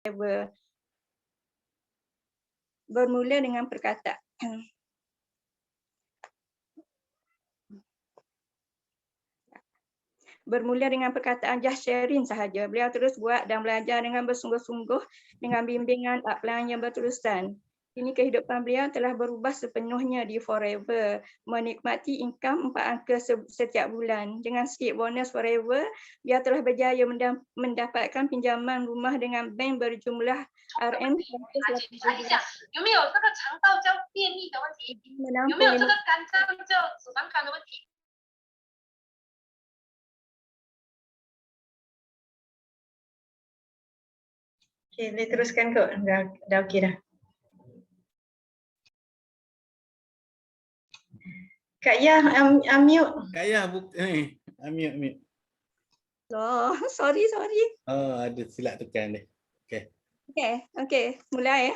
forever. Bermula dengan perkataan. Bermula dengan perkataan Just Sherin sahaja. Beliau terus buat dan belajar dengan bersungguh-sungguh dengan bimbingan upline yang berterusan. Kini kehidupan beliau telah berubah sepenuhnya di Forever, menikmati income 4 angka setiap bulan. Dengan sikit bonus Forever, beliau telah berjaya mendapatkan pinjaman rumah dengan bank berjumlah RM 180 Okey, boleh teruskan kok. Dah okey dah. Kak Yah, unmute. Kak Yah, unmute. Oh, sorry. Oh, ada silap tekan dia. Okey, mulai.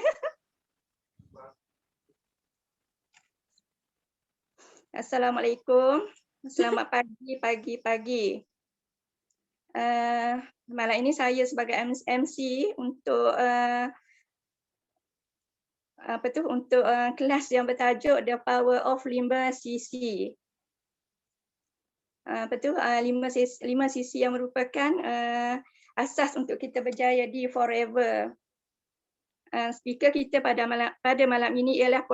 Assalamualaikum. Selamat pagi. Malam ini saya sebagai MC untuk kelas yang bertajuk The Power of 5cc. 5cc yang merupakan asas untuk kita berjaya di Forever. Speaker kita pada malam ini ialah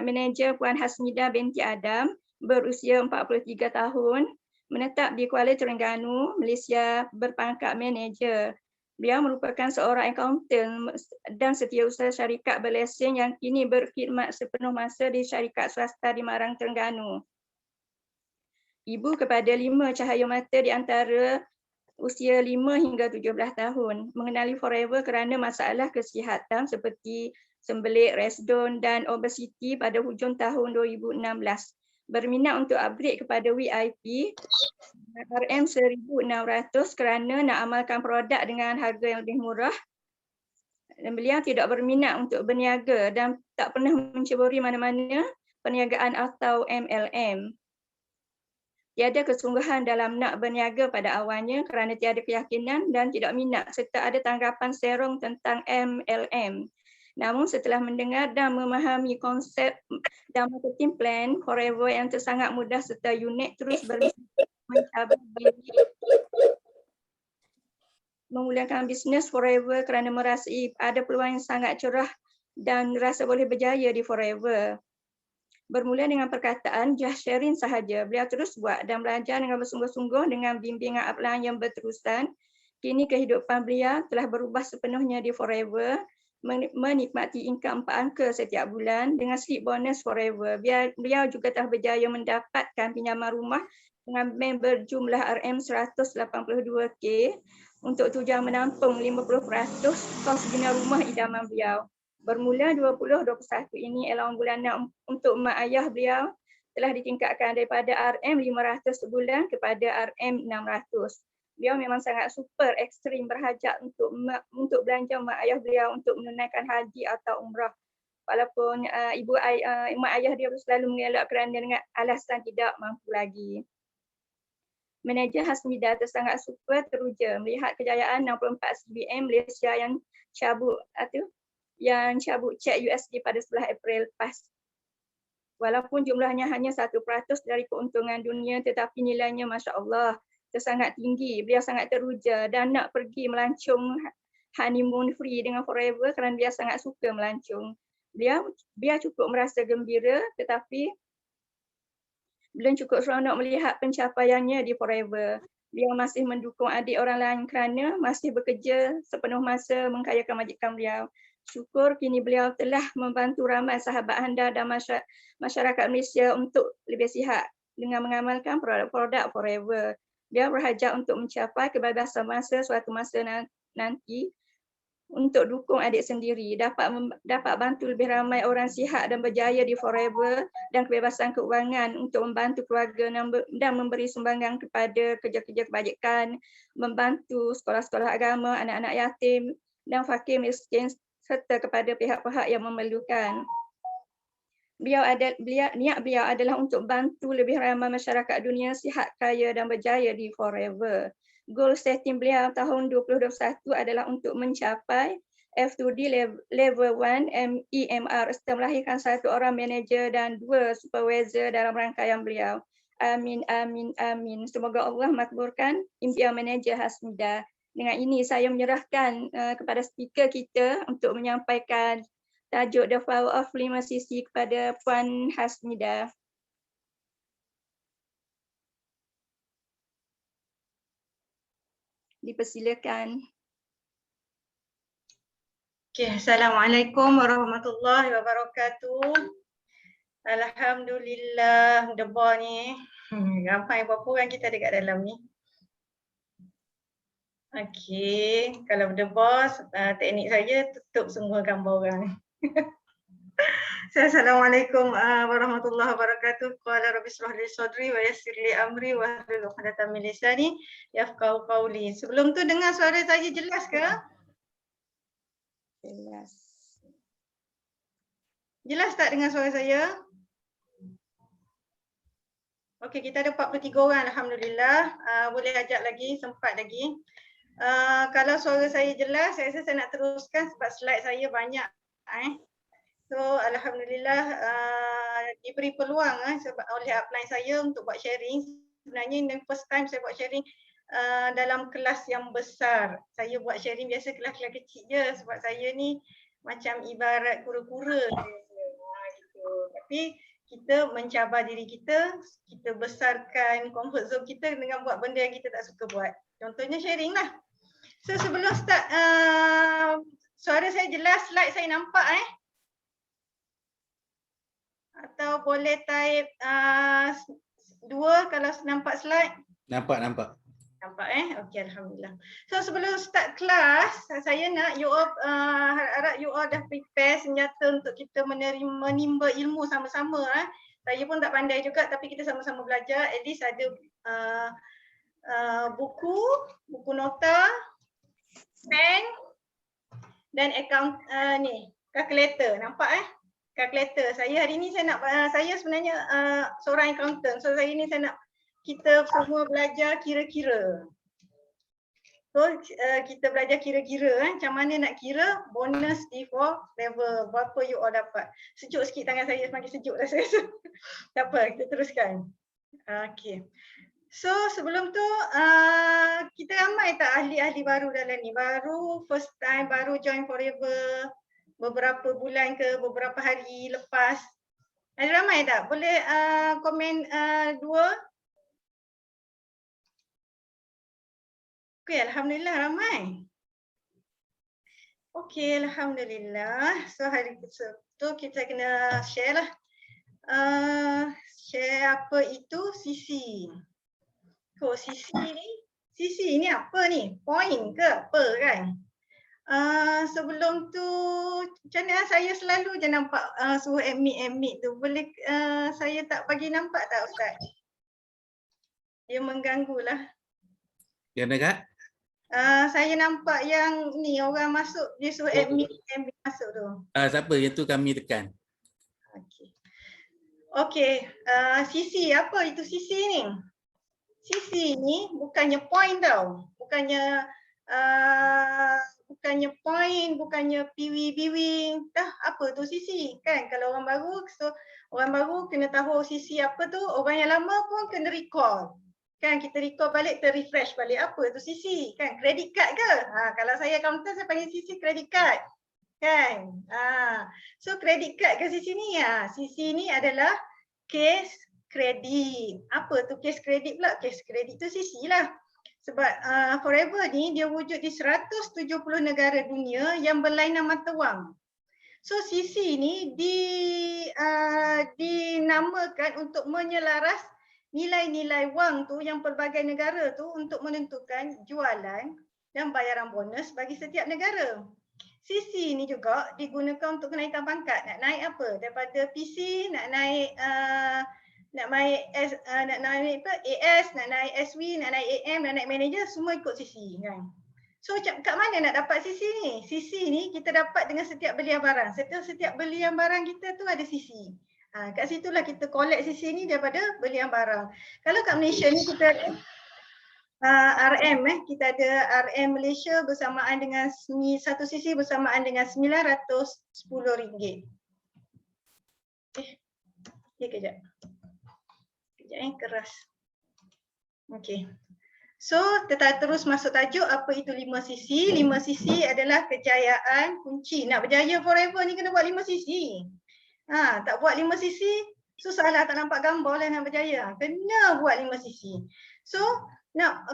Manager Puan Hasmida binti Adam, berusia 43 tahun, menetap di Kuala Terengganu, Malaysia, berpangkat manager. Beliau merupakan seorang akaunten dan setiausaha syarikat berlesen yang kini berkhidmat sepenuh masa di syarikat swasta di Marang, Terengganu. Ibu kepada 5 cahaya mata di antara usia 5 hingga 17 tahun, mengenali Forever kerana masalah kesihatan seperti sembelit, resdon dan obesiti pada hujung tahun 2016. Berminat untuk upgrade kepada VIP RM1,600 kerana nak amalkan produk dengan harga yang lebih murah. Dan beliau tidak berminat untuk berniaga dan tak pernah menceburi mana-mana perniagaan atau MLM. Tiada kesungguhan dalam nak berniaga pada awalnya kerana tiada keyakinan dan tidak minat serta ada tanggapan serong tentang MLM. Namun setelah mendengar dan memahami konsep dan marketing plan Forever yang sangat mudah serta unik, terus mencabar diri memulakan bisnes Forever kerana merasai ada peluang yang sangat cerah dan rasa boleh berjaya di Forever. Bermula dengan perkataan Just Sherin sahaja. Beliau terus buat dan belajar dengan bersungguh-sungguh dengan bimbingan upline yang berterusan. Kini kehidupan beliau telah berubah sepenuhnya di Forever, menikmati income 4 angka setiap bulan dengan slip bonus Forever. Beliau juga telah berjaya mendapatkan pinjaman rumah dengan bank berjumlah RM182K untuk tujuan menampung 50% kos bina rumah idaman beliau. Bermula 2021 ini allowance bulanan untuk mak ayah beliau telah ditingkatkan daripada RM500 sebulan kepada RM600. Beliau memang sangat super ekstrim berhajat untuk belanja mak ayah beliau untuk menunaikan haji atau umrah. Walaupun mak ayah dia selalu mengelak kerana dengan alasan tidak mampu lagi. Manager Hasmida sangat super teruja melihat kejayaan 64 CBM Malaysia yang cabut cek USD pada 11 April lepas. Walaupun jumlahnya hanya 1% dari keuntungan dunia tetapi nilainya Masya Allah sangat tinggi. Beliau sangat teruja dan nak pergi melancong honeymoon free dengan Forever kerana dia sangat suka melancong. Beliau cukup merasa gembira tetapi belum cukup seronok melihat pencapaiannya di Forever. Beliau masih mendukung adik orang lain kerana masih bekerja sepenuh masa mengkayakan majikan beliau. Syukur kini beliau telah membantu ramai sahabat anda dan masyarakat Malaysia untuk lebih sihat dengan mengamalkan produk-produk Forever. Beliau berhajat untuk mencapai kebebasan masa suatu masa nanti untuk dukung adik sendiri, dapat bantu lebih ramai orang sihat dan berjaya di Forever dan kebebasan keuangan untuk membantu keluarga dan memberi sumbangan kepada kerja-kerja kebajikan, membantu sekolah-sekolah agama, anak-anak yatim dan fakir miskin serta kepada pihak-pihak yang memerlukan. Niat beliau adalah untuk bantu lebih ramai masyarakat dunia sihat, kaya dan berjaya di Forever. goal setting beliau tahun 2021 adalah untuk mencapai F2D level 1 EMR serta melahirkan 1 orang manager dan 2 supervisor dalam rangkaian beliau. Amin, amin, amin. Semoga Allah makbulkan impian manager Hasmida. Dengan ini saya menyerahkan kepada speaker kita untuk menyampaikan tajuk The Power of 5CC kepada Puan Hasmida. Dipersilakan. Okay, Assalamualaikum warahmatullahi wabarakatuh. Alhamdulillah, debar ni. Ramai berapa orang kita dekat dalam ni. Okey, kalau berdebar, teknik saya tutup semua gambar orang. Assalamualaikum warahmatullahi wabarakatuh. Qala rabbi shrah li sadri wa yassir li amri wa hlul 'uqdatam min lisani yafqahu qawli. Sebelum tu dengar suara saya jelas ke? Jelas. Jelas tak dengar suara saya? Okey, kita ada 43 orang alhamdulillah. Boleh ajak lagi, sempat lagi. Kalau suara saya jelas, saya rasa saya nak teruskan sebab slide saya banyak. So alhamdulillah diberi peluang sebab oleh upline saya untuk buat sharing. Sebenarnya ini first time saya buat sharing dalam kelas yang besar. Saya buat sharing biasa kelas-kelas kecil je sebab saya ni macam ibarat kura-kura gitu. Tapi kita mencabar diri kita, kita besarkan comfort zone kita dengan buat benda yang kita tak suka buat. Contohnya sharing lah. So sebelum start, suara saya jelas, slide saya nampak Atau boleh type 2 kalau nampak slide? Nampak. Nampak Okey, alhamdulillah. So sebelum start kelas, saya nak you all harap you all dah prepare senjata untuk kita menimba ilmu sama-sama Saya pun tak pandai juga tapi kita sama-sama belajar. At least ada buku nota, pen dan account calculator. Nampak calculator. Saya hari ni saya sebenarnya seorang accountant. So saya ni saya nak kita semua belajar kira-kira. So kita belajar kira-kira macam mana nak kira bonus D4 level berapa you all dapat. Sejuk sikit tangan saya, semakin sejuk dah saya rasa. Tak apa, kita teruskan. Okey. So sebelum tu kita ramai tak ahli-ahli baru dalam ni? Baru first time, baru join forever beberapa bulan ke beberapa hari lepas. Ada ramai tak? Boleh komen 2? Okey, alhamdulillah ramai. Okey, alhamdulillah. So hari tu kita kena share lah. Share apa itu CC. Oh, CC ni apa ni? Point ke apa kan? Sebelum tu macam mana saya selalu je nampak suruh admit tu. Boleh saya tak bagi nampak tak Ustaz? Dia mengganggulah. Dia dekat? Saya nampak yang ni orang masuk dia suruh admit masuk tu. Siapa yang tu kami tekan. Okey, CC apa itu CC ni? CC ni bukannya point tau. Bukannya point, bukannya PV. Dah apa tu CC kan? Kalau orang baru, so orang baru kena tahu CC apa tu. Orang yang lama pun kena recall. Kan kita recall balik, refresh balik apa tu CC kan? Credit card ke? Kalau saya accountant saya panggil CC credit card. Kan? So credit card ke CC ni? CC ni adalah case kredit. Apa tu case kredit pula? Case kredit tu CC lah. Sebab Forever ni dia wujud di 170 negara dunia yang berlainan mata wang. So CC ni dinamakan untuk menyelaras nilai-nilai wang tu yang pelbagai negara tu untuk menentukan jualan dan bayaran bonus bagi setiap negara. CC ni juga digunakan untuk kenaikan pangkat. Nak naik apa? Daripada PC, nak naik AS, nak naik SW, nak naik AM, nak naik manager, semua ikut CC kan. So kat mana nak dapat CC ni? CC ni kita dapat dengan setiap belian barang. Setiap belian barang kita tu ada CC. Kat situlah kita collect CC ni daripada belian barang. Kalau kat Malaysia ni kita RM kita ada RM Malaysia bersamaan dengan satu sisi bersamaan dengan RM910. Kejap. Keras. Okey. So, terus masuk tajuk apa itu 5 sisi. 5 sisi adalah kejayaan kunci. Nak berjaya forever ni kena buat 5 sisi. Tak buat 5 sisi, susahlah, tak nampak gambar lah nak berjaya. Kena buat 5 sisi. So,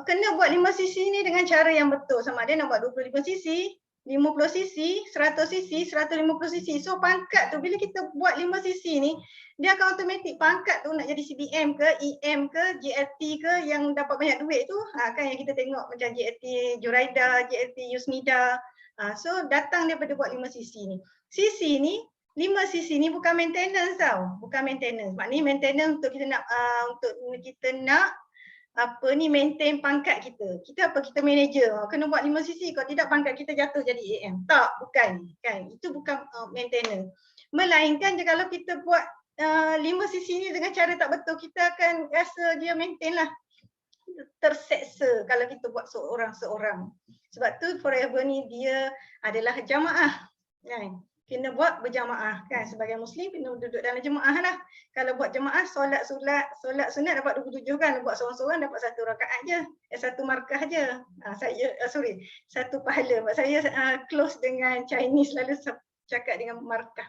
kena buat 5 sisi ni dengan cara yang betul. Sama ada nak buat 25 sisi, 50 sisi, 100 sisi, 150 sisi. So pangkat tu bila kita buat 5 sisi ni, dia akan automatik pangkat tu nak jadi CBM ke, EM ke, JLT ke yang dapat banyak duit tu. Kan yang kita tengok macam JLT Juraida, JLT Yusnida. So datang daripada buat 5 sisi ni. Sisi ni, 5 sisi ni bukan maintenance tau. Bukan maintenance. Maknanya maintenance untuk kita nak maintain pangkat kita. Kita manager. Kena buat 5 sisi. Kalau tidak pangkat kita jatuh jadi AM. Tak, bukan. Kan? Itu bukan maintenance. Melainkan kalau kita buat 5 sisi ni dengan cara tak betul, kita akan rasa dia maintain lah. Terseksa kalau kita buat seorang-seorang. Sebab tu forever ni dia adalah jamaah. Kan? Kena buat berjamaah kan, sebagai muslim kena duduk dalam jemaah lah. Kalau buat jemaah solat sunat dapat 27 kan, buat seorang-seorang dapat 1 rakaat je, 1 markah je. Satu pahala. Sebab saya close dengan Chinese lalu cakap dengan markah.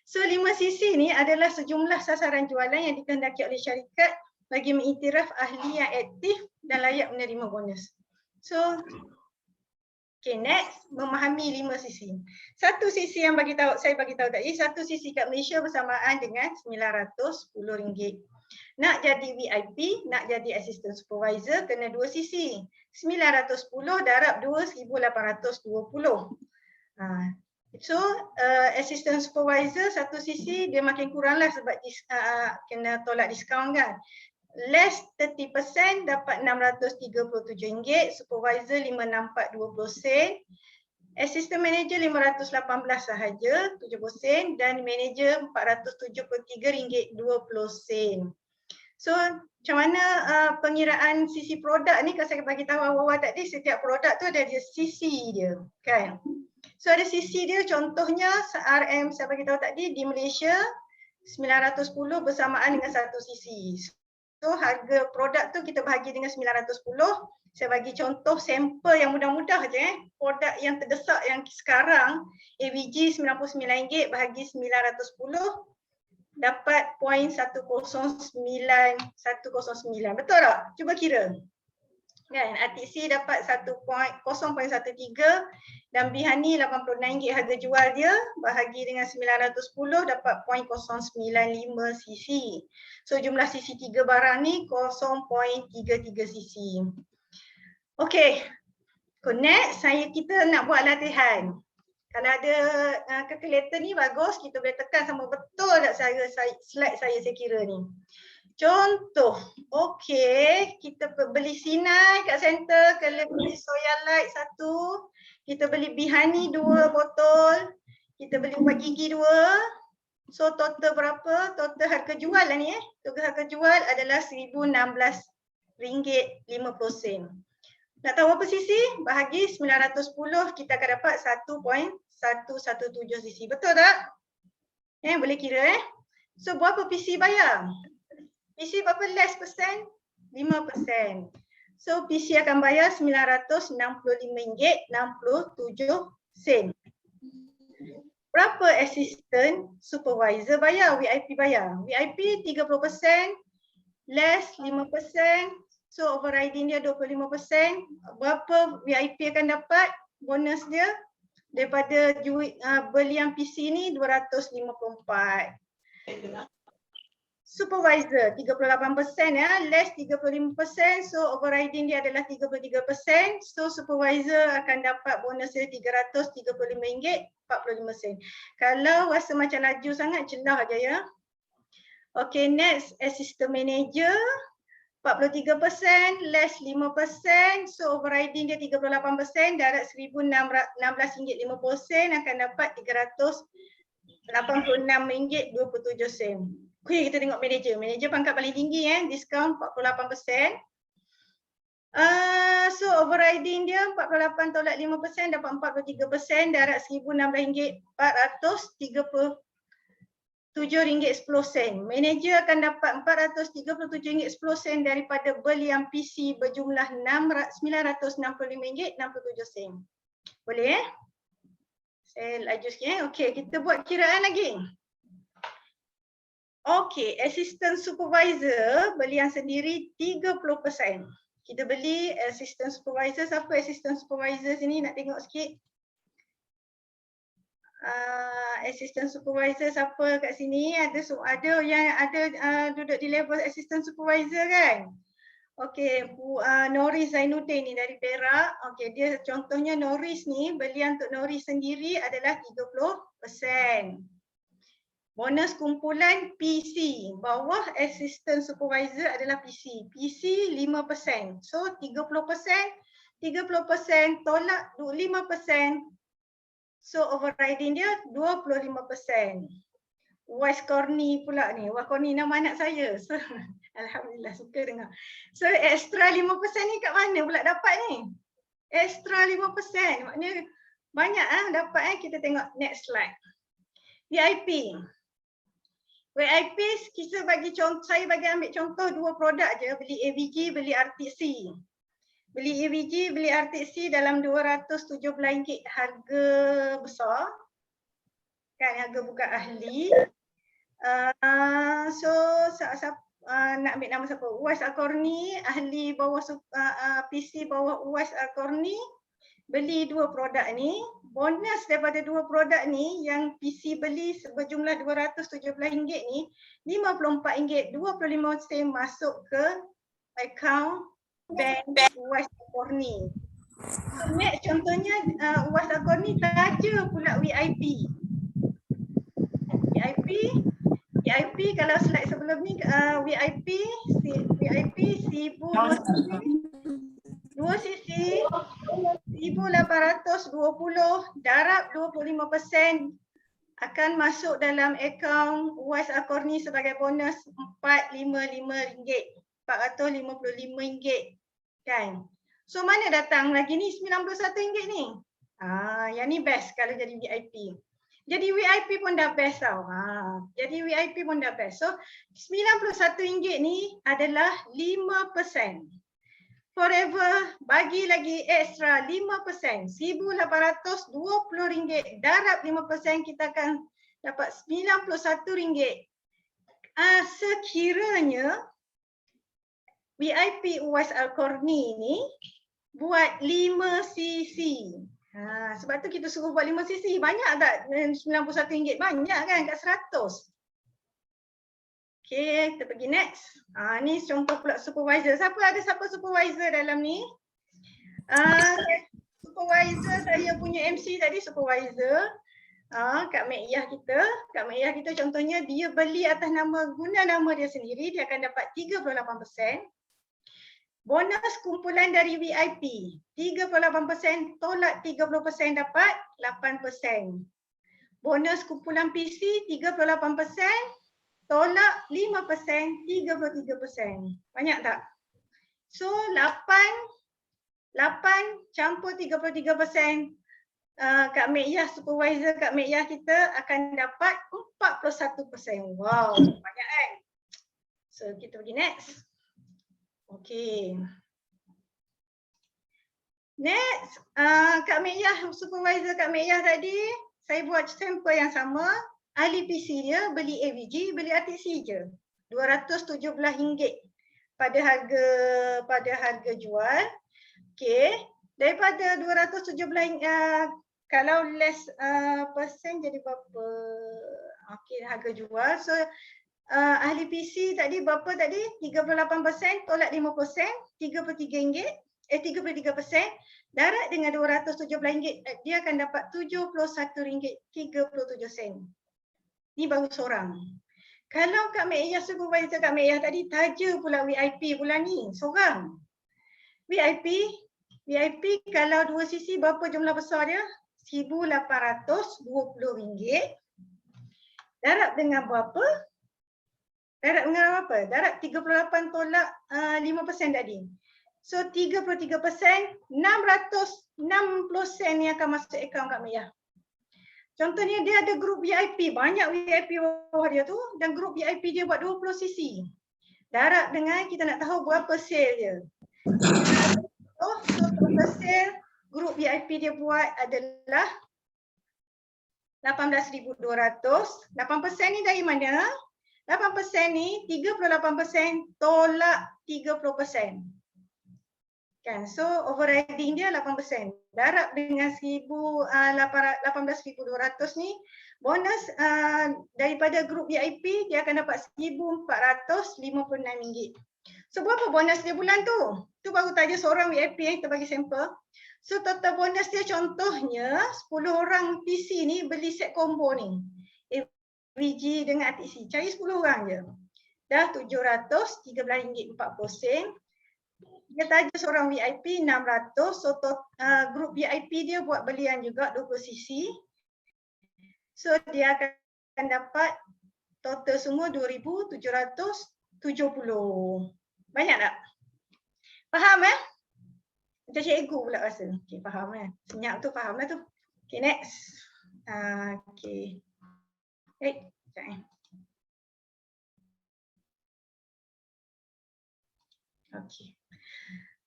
So 5 sisi ni adalah sejumlah sasaran jualan yang dikehendaki oleh syarikat bagi mengiktiraf ahli yang aktif dan layak menerima bonus. So okay, next, memahami 5 sisi. Satu sisi yang saya bagi tahu tadi, satu sisi kat Malaysia bersamaan dengan RM910. Nak jadi VIP, nak jadi assistant supervisor, kena 2 sisi. 910 darab 2,820. So, assistant supervisor satu sisi dia makin kurang lah sebab kena tolak diskaun kan. Less 30% dapat RM637, supervisor RM564.20, assistant manager RM518 sahaja 70 dan manager RM473.20. So macam mana pengiraan sisi produk ni, kalau saya bagi tahu awal-awal tadi, setiap produk tu ada sisi dia kan. So ada sisi dia, contohnya RM saya bagi tahu tadi di Malaysia 910 bersamaan dengan satu sisi. So harga produk tu kita bahagi dengan 910. Saya bagi contoh sampel yang mudah-mudah je. Produk yang terdesak yang sekarang AVG RM99 bahagi 910 dapat 0.109. Betul tak? Cuba kira. Kan RTC dapat 0.13 dan Bihani RM89 harga jual dia, bahagi dengan 910 dapat 0.095 cc. So jumlah cc 3 barang ni 0.33 cc. Okey. Next kita nak buat latihan. Kalau ada calculator ni bagus, kita boleh tekan sama betul tak slide saya kira ni. Contoh, okey, kita beli Sinai kat center, kalau beli Soya Light 1, kita beli Bihani 2 botol, kita beli ubat gigi 2. So total berapa? Total harga jual lah ni Total harga jual adalah RM1,016.50. Nak tahu apa sisi? Bahagi 910, kita akan dapat 1.117 sisi. Betul tak? Boleh kira So berapa PC bayar? PC berapa less persen? 5%. So PC akan bayar RM965.67. Berapa assistant supervisor bayar? VIP bayar. VIP 30%, less 5%. So overriding dia 25%. Berapa VIP akan dapat bonus dia? Daripada belian PC ni 254. Supervisor 38%, less 35%, so overriding dia adalah 33%. So supervisor akan dapat bonus dia RM335.45. Kalau rasa macam laju sangat, celah aja ya. Okay, next assistant manager 43%, less 5%, so overriding dia 38%, darat RM1,016.50 akan dapat RM386.27. Okay, kita tengok manager. Manager pangkat paling tinggi diskaun 48%. So overriding dia 48 tolak 5% dapat 43%, darat RM1,016 RM437.10. Manager akan dapat RM437.10 daripada belian PC berjumlah RM965.67. Boleh Saya laju sikit. Okey, kita buat kiraan lagi. Okey, assistant supervisor belian sendiri 30%. Kita beli assistant supervisor. Siapa assistant supervisor sini? Nak tengok sikit. Assistant supervisor siapa kat sini? Ada yang ada duduk di level assistant supervisor kan? Okey, Noris Zainuddin ni dari Perak. Okey, dia contohnya Noris ni, belian untuk Noris sendiri adalah 30%. Bonus kumpulan PC, bawah assistant supervisor adalah PC. PC 5%. So 30%, 30% tolak 5%. So overriding dia 25%. Wise Corny pula ni. Wise Corny nama anak saya. So, alhamdulillah suka dengar. So extra 5% ni kat mana pula dapat ni? Extra 5%. Maknanya banyak dapat Kita tengok next slide. VIP. VIP kita bagi contoh, saya bagi ambil contoh 2 produk je, beli AVG, beli RTC. Beli AVG, beli RTC dalam RM217 harga besar. Kan harga bukan ahli. So nak ambil nama siapa? Uwais Al-Qarni, ahli bawah PC bawah Uwais Al-Qarni. Beli 2 produk ni, bonus daripada 2 produk ni yang PC beli berjumlah RM217 ni, RM54, 25 sen masuk ke akaun bank Uwais Al-Qarni. Next contohnya Uwais Al-Qarni taja pula VIP. VIP kalau slide sebelum ni VIP 1000 2 sisi 1,820, darab 25% akan masuk dalam akaun Uwais Al-Qarni sebagai bonus RM455, RM455 kan. So mana datang lagi ni RM91 ni? Yang ni best kalau jadi VIP. Jadi VIP pun dah best tau. Jadi VIP pun dah best. So RM91 ni adalah 5%. Forever bagi lagi extra 5%, RM1,820, darab 5% kita akan dapat RM91. Sekiranya VIP Uwais Al-Qarni ni buat 5 cc. Sebab tu kita suruh buat 5 cc. Banyak tak RM91? Banyak kan kat 100. Okay, kita pergi next. Ni contoh pula supervisor. Siapa supervisor dalam ni? Supervisor saya punya MC tadi supervisor. Kak Mek Yah kita. Kak Mek Yah kita contohnya dia beli atas nama guna nama dia sendiri, dia akan dapat 38%. Bonus kumpulan dari VIP 38% tolak 30% dapat 8%. Bonus kumpulan PC 38% tolak 5%, 33%. Banyak tak? So 8 campur 33%. Kak Mek Yah, supervisor Kak Mek Yah kita akan dapat 41%. Wow, banyak kan? So kita pergi next. Okay. Next, Kak Mek Yah, supervisor Kak Mek Yah tadi, saya buat sampel yang sama. Ahli PC dia beli AVG, beli RTC je. RM217 pada harga jual. Okey, daripada RM217 kalau less persen jadi berapa? Okey, harga jual. So ahli PC tadi berapa tadi? 38% tolak 5%, RM33. 33%. Darat dengan RM217, dia akan dapat RM71.37. Ni baru seorang. Kalau Kak Mek Yah, supervisor Kak Mek Yah tadi taja pula VIP pula ni, seorang. VIP kalau 2 sisi berapa jumlah besar dia? RM1,820. Darab dengan berapa? Darab 38 tolak 5% tadi. So 33%, 660 sen ni akan masuk akaun Kak Mia. Contohnya dia ada grup VIP, banyak VIP bawah dia tu, dan grup VIP dia buat 20 cc. Darab dengan kita nak tahu berapa sale dia. So total sale grup VIP dia buat adalah 18,200. 8% ni dari mana? 8% ni 38% tolak 30%. Kan? So overriding dia 8%. Darab dengan 18,200 ni bonus daripada grup VIP dia akan dapat RM1,456. So berapa bonus dia bulan tu? Tu baru tanya seorang VIP yang kita bagi sampel. So total bonus dia contohnya 10 orang PC ni beli set combo ni. AVG dengan ATC. Cari 10 orang je. Dah RM713.40. Dia tanya seorang VIP 600. So grup VIP dia buat belian juga 20 cc. So dia akan dapat total semua 2,770. Banyak tak? Faham Macam cikgu pula rasa. Okay, faham Senyap tu faham lah tu. Okay, next. Okay. Sekejap Okay.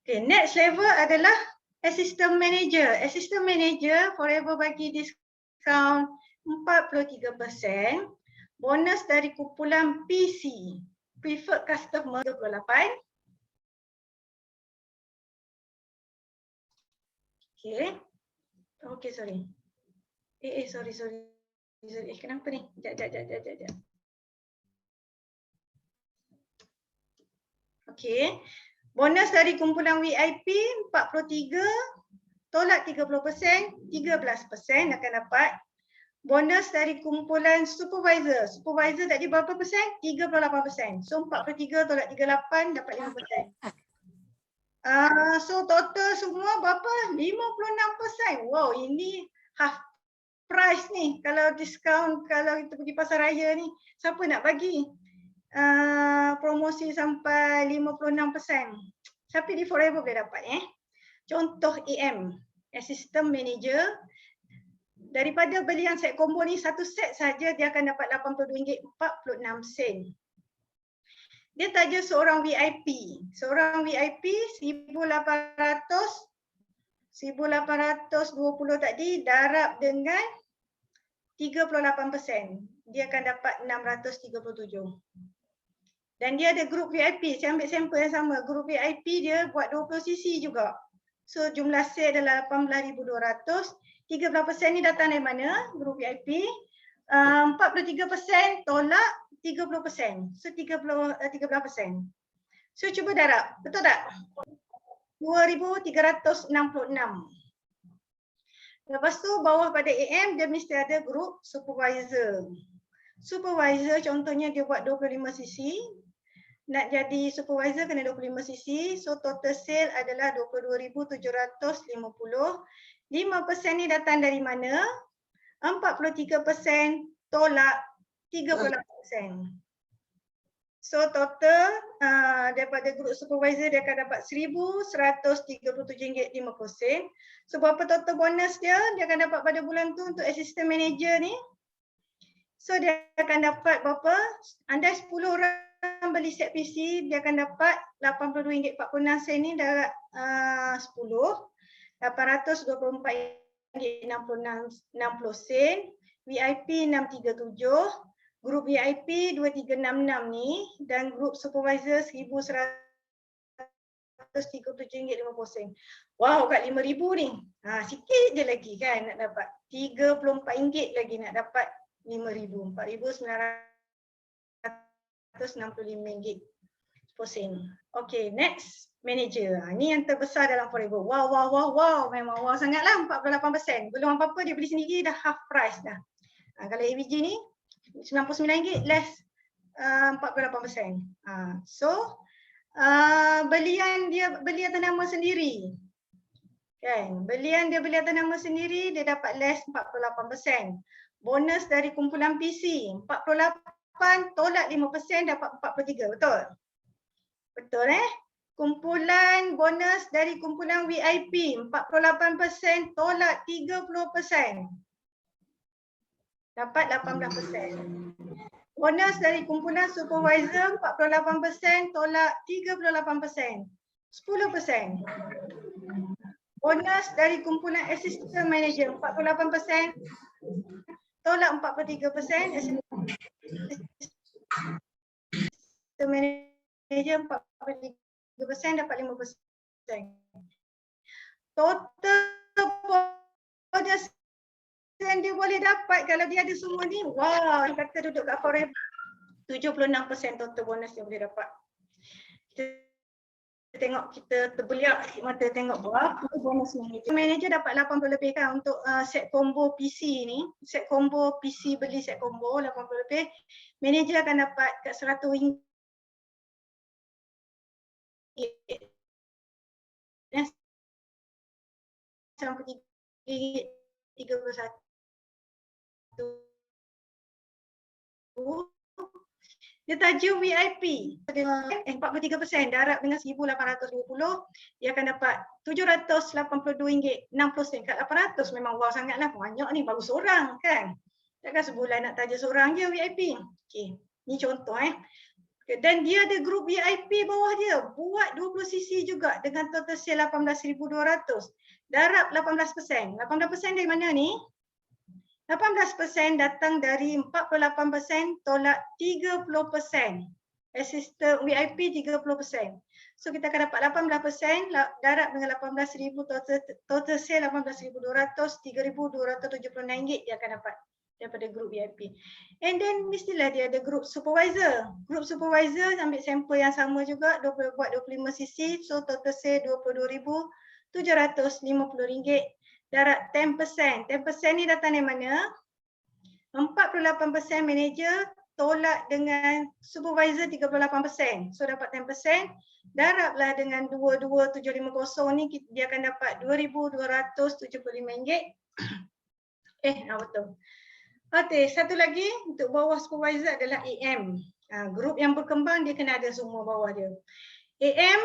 Okay, next level adalah assistant manager. Assistant manager Forever bagi diskaun 43%. Bonus dari kumpulan PC. Preferred customer 28. Okay. Okay, sorry. Sorry. Kenapa ni? Sekejap. Okay. Bonus dari kumpulan VIP 43, tolak 30%, 13% akan dapat. Bonus dari kumpulan supervisor. Supervisor tadi berapa persen? 38%. So 43 tolak 38 dapat 5%. So total semua berapa? 56%. Wow, ini half price ni. Kalau diskaun, kalau kita pergi pasar raya ni, siapa nak bagi promosi sampai 56%? Siapa di Forever boleh dapat Contoh AM, Assistant Manager. Daripada belian set combo ni, satu set saja dia akan dapat RM82.46. Dia tanya seorang VIP. Seorang VIP 1,820 tadi darab dengan 38%. Dia akan dapat 637. Dan dia ada grup VIP. Saya ambil sampel yang sama. Grup VIP dia buat 20 cc juga. So jumlah sale adalah 18,200. 13% ni datang dari mana? Grup VIP. 43% tolak 30%. So 13%. So cuba darab. Betul tak? 2,366. Lepas tu bawah pada AM dia mesti ada grup supervisor. Supervisor contohnya dia buat 25 cc. Nak jadi supervisor kena 25 cc. So total sale adalah 22,750. 5% ni datang dari mana? 43% tolak 38%. So total daripada grup supervisor dia akan dapat RM1,137.50. So berapa total bonus dia? Dia akan dapat pada bulan tu untuk assistant manager ni. So dia akan dapat berapa? Andai 10 orang beli set PC, dia akan dapat RM82.46 ni darab 10. RM824.60. VIP 637. Grup VIP 2366 ni dan grup supervisor RM1,137.50. Wow, kat RM5,000 ni. Sikit je lagi kan nak dapat. RM34 lagi nak dapat RM5,000. RM4,965 per sen. Okay, next. Manager. Ni yang terbesar dalam Forever. Wow. Memang wow sangatlah 48%. Belum apa-apa dia beli sendiri dah half price dah. Kalau AVG ni RM99 less 48%. So belian atas nama sendiri. Kan? Belian dia beli atas nama sendiri dia dapat less 48%. Bonus dari kumpulan PC 48 tolak 5% dapat 43. Betul? Betul kumpulan bonus dari kumpulan VIP 48%, tolak 30%. Dapat 18%. Bonus dari kumpulan supervisor 48%, tolak 38%. 10%. Bonus dari kumpulan assistant manager 48%, tolak 43%. Assistant manager 43%, dapat 5%. Total bonus yang dia boleh dapat kalau dia ada semua ni, wah, kata duduk kat forever 76% total bonus dia boleh dapat. Kita tengok, kita terbeliak mata tengok berapa bonus manager. Manager dapat 80 lebih kan untuk set combo PC ni. Set combo PC, beli set combo 80 lebih. Manager akan dapat kat RM100. Sampai RM31. Dia tajuk VIP. 43% darab dengan RM1,820, dia akan dapat RM782.60. Kat 800 memang wow sangatlah, banyak ni, baru seorang kan. Takkan sebulan nak tajuk seorang je VIP. Okey, ni contoh Dan dia ada grup VIP bawah dia, buat 20 sesi juga dengan total sale 18,200. Darab 18%. 18% dari mana ni? 18% datang dari 48%, tolak 30%. Assistant VIP 30%. So kita akan dapat 18%, darab dengan 18,000, total sale 18,200, RM3,276 dia akan dapat daripada grup VIP. And then mestilah dia ada grup supervisor. Grup supervisor ambil sampel yang sama juga, buat 25 sesi, so total sale RM20,750. Darab 10%. 10% ni datang dari mana? 48% manager, tolak dengan supervisor 38%. So dapat 10%. Darablah dengan 22,750 ni, dia akan dapat RM2,275. Betul. Okey, satu lagi untuk bawah supervisor adalah AM. Grup yang berkembang dia kena ada semua bawah dia. AM,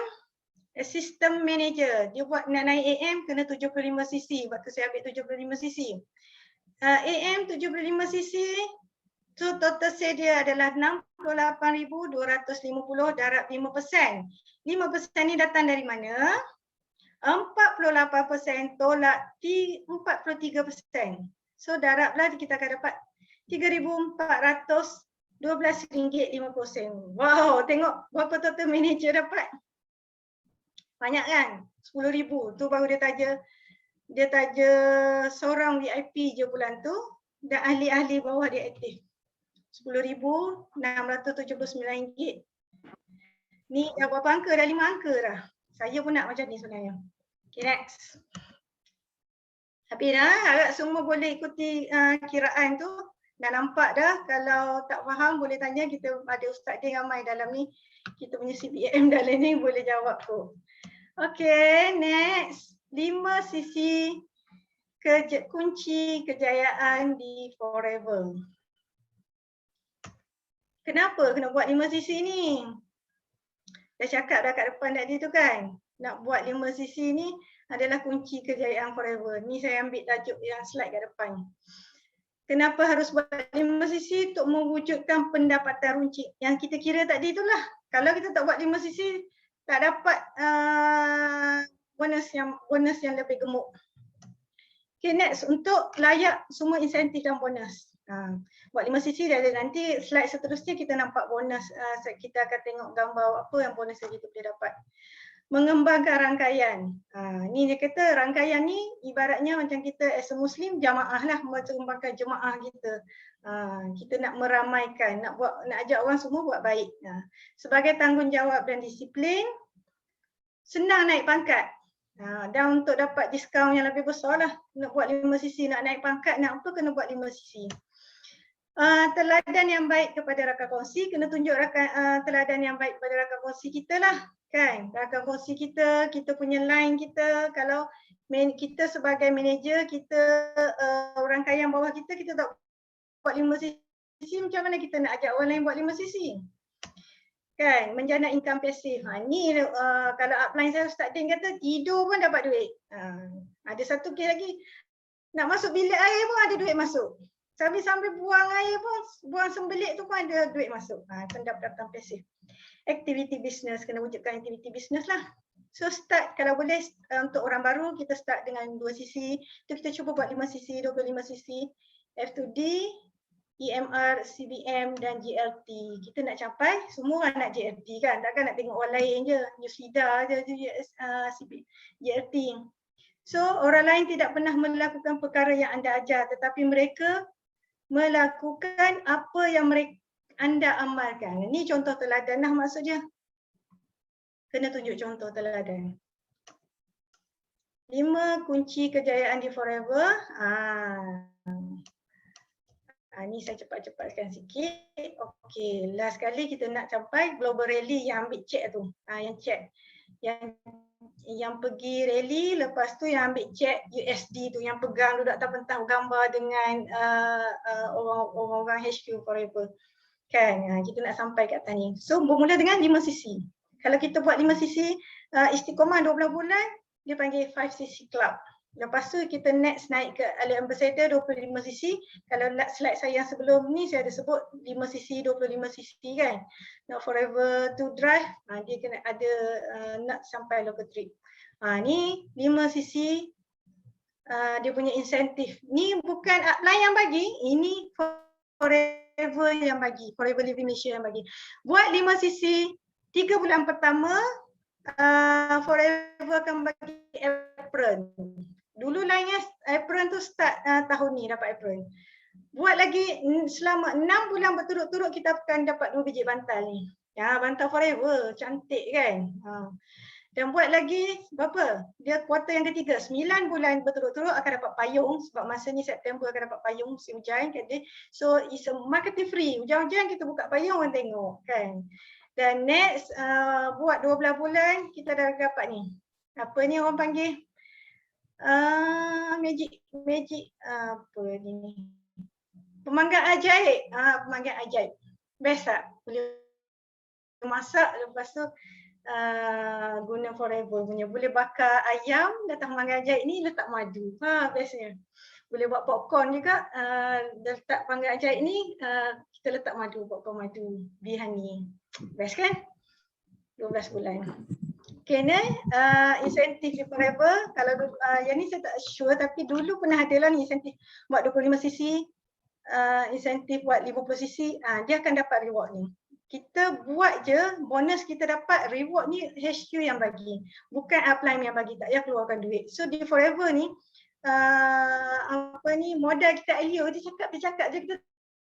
assistant manager, dia buat nak naik AM kena 75 cc. Waktu saya ambil 75 cc. AM 75 cc, so total sale dia adalah 68,250 darab 5%. 5% ni datang dari mana? 48% tolak 43%. So darablah, kita akan dapat RM3,412.50. Wow, tengok berapa total manager dapat. Banyak kan? 10,000. Tu baru dia taja seorang VIP je bulan tu, dan ahli-ahli bawah dia aktif. RM10,679. Ni dah berapa angka? Dah 5 angka dah. Saya pun nak macam ni sebenarnya. Okay, next. Habis dah, harap semua boleh ikuti kiraan tu. Dah nampak dah, kalau tak faham boleh tanya, kita ada Ustaz Din ramai dalam ni. Kita punya CPM dalam ni boleh jawab tu. Okay, next. 5 sisi kunci kejayaan di Forever. Kenapa kena buat 5 sisi ni? Dah cakap dah kat depan tadi tu kan. Nak buat 5 sisi ni adalah kunci kejayaan Forever. Ni saya ambil tajuk yang slide kat depan. Kenapa harus buat 5 sisi? Untuk mewujudkan pendapatan runcit. Yang kita kira tadi itulah. Kalau kita tak buat 5 sisi, tak dapat bonus yang lebih gemuk. Okay, next. Untuk layak semua insentif dan bonus. Buat 5 sisi dah ada, nanti slide seterusnya kita nampak bonus. Kita akan tengok gambar apa yang bonus yang kita boleh dapat. Mengembangkan rangkaian. Ni dia kata rangkaian ni ibaratnya macam kita as a Muslim jamaah lah, mengembangkan jemaah kita. Kita nak meramaikan, nak ajak orang semua buat baik. Sebagai tanggungjawab dan disiplin, senang naik pangkat. Dan untuk dapat diskaun yang lebih besar lah, nak buat 5 sisi, nak naik pangkat, nak apa kena buat 5 sisi. Teladan yang baik kepada rakan kongsi, kena tunjuk teladan yang baik kepada rakan kongsi kita lah. Kan? Rakan kongsi kita, kita punya line kita, kalau kita sebagai manager, kita rangkaian bawah kita tak buat 5 sisi, macam mana kita nak ajak orang lain buat 5 sisi? Kan, menjana income pasif. Ni kalau upline saya Ustaz Din kata tidur pun dapat duit. Ada satu kes lagi, nak masuk bilik air pun ada duit masuk. Sambil buang air pun, buang sembelit tu pun ada duit masuk. Pendapatan pasif. Activity business, kena wujudkan activity business lah. So start, kalau boleh untuk orang baru, kita start dengan 2 sisi. Tu kita cuba buat 5 sisi, 25 sisi. F2D, EMR, CBM dan GLT. Kita nak capai, semua orang nak GLT kan. Takkan nak tengok orang lain je, Newsfeeder je GLT. So orang lain tidak pernah melakukan perkara yang anda ajar, tetapi mereka melakukan apa yang anda amalkan. Ini contoh teladan lah maksudnya. Kena tunjuk contoh teladan. 5 kunci kejayaan di Forever. Ni saya cepat-cepatkan sikit. Okey, last kali kita nak capai global rally yang ambil cek tu. Yang cek. Yang pergi rally, lepas tu yang ambil cek USD tu, yang pegang duduk atas pentang gambar dengan orang-orang HQ Forever. Kan, kita nak sampai kat atas ni. So bermula dengan 5 sisi. Kalau kita buat 5 sisi, istiqomah 12 bulan, dia panggil 5 sisi club. Lepas tu kita next naik ke Alert Ambassador 25 sisi. Kalau slide saya yang sebelum ni saya ada sebut 5 sisi, 25 sisi kan. Not Forever to Drive, dia kena ada nak sampai local trip. Ni 5 sisi dia punya insentif. Ni bukan upline yang bagi, ini Forever yang bagi, Forever Living Malaysia yang bagi. Buat 5 sisi, 3 bulan pertama Forever akan bagi apron. Dulu lainnya apron tu start tahun ni dapat apron. Buat lagi selama 6 bulan berturut-turut kita akan dapat 2 biji bantal ni. Bantal Forever, cantik kan. Dan buat lagi berapa? Dia kuartal yang ketiga, 9 bulan berturut-turut akan dapat payung sebab masa ni September akan dapat payung musim hujan kan. So it's a marketing free. Hujan-hujan kita buka payung orang tengok kan. Dan next buat 12 bulan kita dah dapat ni. Apa ni orang panggil? Magic apa ni? Pemanggang ajaib. Pemanggang ajaib. Best tak? Boleh masak lepas tu guna Forever punya. Boleh bakar ayam, datang pemanggang ajaib ni letak madu. Bestnya. Boleh buat popcorn juga, letak pemanggang ajaib ni kita letak madu, popcorn madu, bee honey. Best kan? 12 bulan. Kena insentif di Forever. Kalau yang ni saya tak sure tapi dulu pernah ada lah ni insentif buat 25 sisi, insentif buat 50 sisi, dia akan dapat reward ni. Kita buat je, bonus kita dapat, reward ni HQ yang bagi. Bukan upline yang bagi, tak payah keluarkan duit. So di Forever ni, modal kita elio, dia cakap je, kita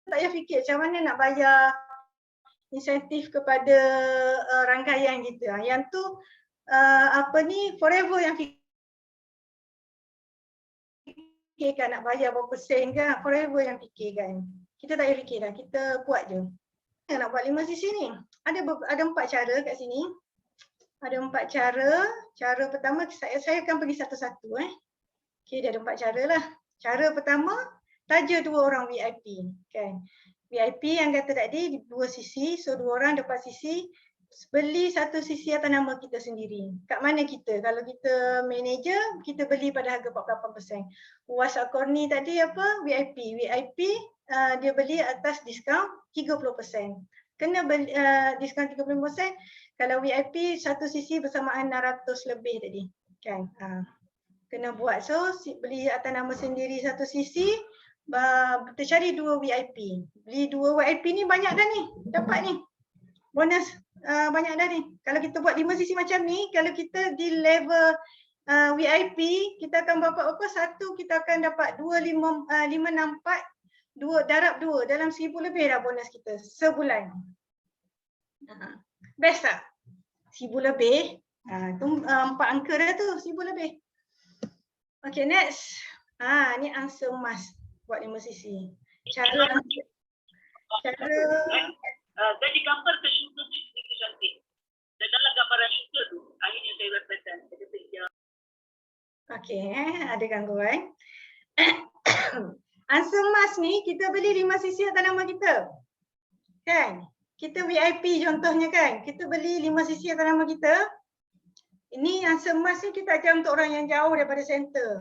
tak payah fikir macam mana nak bayar insentif kepada rangkaian kita. Yang tu Forever yang fikirkan nak bayar berapa sen kan, Forever yang fikirkan. Kita tak payah fikir dah, kita buat je. Nak buat 5 sisi ni. Ada 4 cara kat sini. Ada 4 cara. Cara pertama saya akan pergi satu-satu Okey, dia ada 4 cara lah. Cara pertama, taja 2 orang VIP kan. VIP yang kata tadi 2 sisi, so 2 orang dapat sisi, beli 1 sisi atas nama kita sendiri. Kat mana kita? Kalau kita manager, kita beli pada harga 48%. Was Akorni tadi apa? VIP. VIP dia beli atas diskaun 30%. Kena beli diskaun 30%. Kalau VIP 1 sisi bersamaan 600 lebih tadi. Kan? Kena buat. So beli atas nama sendiri 1 sisi, tercari 2 VIP. Beli 2 VIP ni banyak dah ni. Dapat ni. Bonus banyak dah ni. Kalau kita buat 5 sisi macam ni, kalau kita di level VIP, kita akan dapat apa? Satu kita akan dapat 564, 2 darab 2 dalam 1000 lebih dah bonus kita sebulan. Best tak? 1000 lebih. Tu 4 angka dah tu, 1000 lebih. Okay, next. Ni answer emas buat 5 sisi. Cara jadi gambar ke syurga itu cantik. Dan dalam gambaran syurga tu, akhirnya saya rasakan. Okey, ada gangguan. Answer emas ni kita beli 5 sisi atas nama kita. Kan? kita VIP contohnya kan, kita beli 5 cc atas nama kita. Ini yang semas ni kita ajar untuk orang yang jauh daripada center